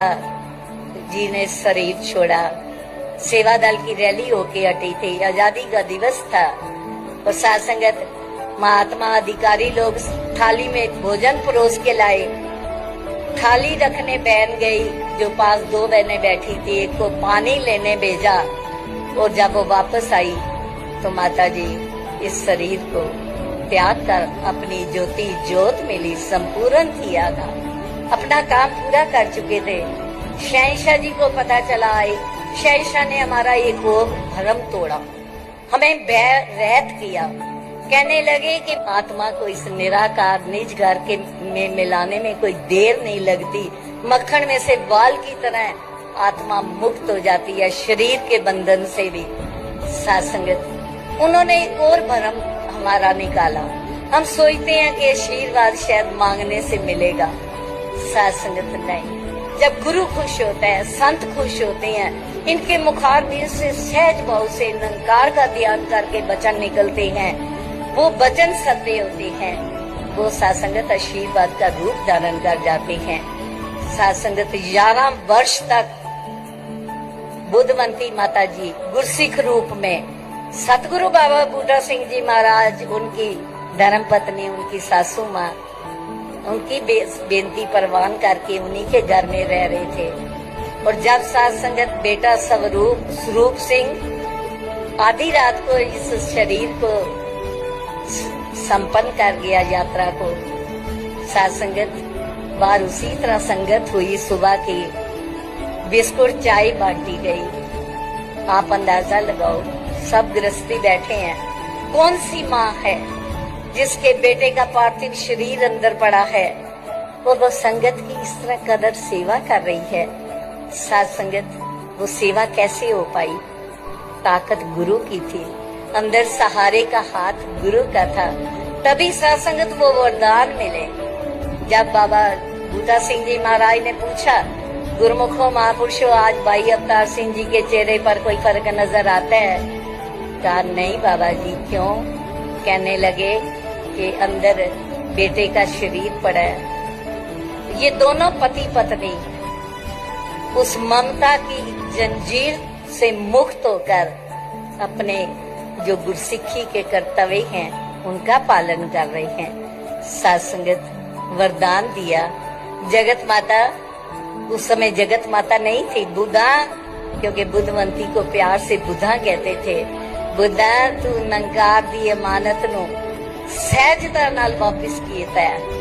जी ने शरीर छोड़ा। सेवा दल की रैली होके हटी थी। आजादी का दिवस था और साथ संगत महात्मा अधिकारी लोग थाली में भोजन परोस के लाए। थाली रखने बहन गई, जो पास दो बहनें बैठी थी, एक को पानी लेने भेजा और जब वो वापस आई तो माता जी इस शरीर को त्याग कर अपनी ज्योति ज्योत मिली संपूर्ण किया था। अपना काम पूरा कर चुके थे। शहंशाह जी को पता चला आई, शहंशाह ने हमारा एक और भरम तोड़ा, हमें रहत किया। कहने लगे कि आत्मा को इस निराकार निज घर के में मिलाने में कोई देर नहीं लगती। मक्खन में से बाल की तरह आत्मा मुक्त हो जाती है शरीर के बंधन से भी। सासंगत उन्होंने एक और भरम हमारा निकाला। हम सोचते हैं कि आशीर्वाद शायद मांगने से मिलेगा। सासंगत नहीं, जब गुरु खुश होता है, संत खुश होते हैं, इनके मुखारबिंद से सहज भाव से निरंकार का ध्यान करके वचन निकलते हैं, वो वचन सत्य होते हैं, वो सासंगत आशीर्वाद का रूप धारण कर जाते हैं। सासंगत 11 वर्ष तक बुद्धवंती माता जी गुरसिख रूप में, सतगुरु बाबा बूटा सिंह जी महाराज, उनकी धर्म पत्नी, उनकी सासू माँ, उनकी बेनती परवान करके उन्हीं के घर में रह रहे थे। और जब साथ संगत बेटा स्वरूप सिंह आधी रात को इस शरीर को संपन्न कर गया यात्रा को, साथ संगत बाहर उसी तरह संगत हुई। सुबह की बिस्कुट चाय बांटी गई। आप अंदाजा लगाओ, सब गृहस्थी बैठे हैं। कौन सी माँ है जिसके बेटे का पार्थिव शरीर अंदर पड़ा है और वो संगत की इस तरह कदर सेवा कर रही है। साथ संगत वो सेवा कैसे हो पाई? ताकत गुरु की थी, अंदर सहारे का हाथ गुरु का था, तभी साथ संगत वो वरदान मिले। जब बाबा बूटा सिंह जी महाराज ने पूछा, गुरुमुखों महापुरुषों, आज भाई अवतार सिंह जी के चेहरे पर कोई फर्क नजर आता है? कहा नहीं बाबा जी। क्यों? कहने लगे कि अंदर बेटे का शरीर पड़ा है। ये दोनों पति पत्नी उस ममता की जंजीर से मुक्त होकर अपने जो गुरसिक्खी के कर्तव्य हैं उनका पालन कर रहे हैं। सासंगत वरदान दिया। जगत माता, उस समय जगत माता नहीं थी, बुद्धा, क्योंकि बुद्धवंती को प्यार से बुद्धा कहते थे। बुद्धा तू नंकार दी अमानत नु सहजता नाल वापिस कीता है।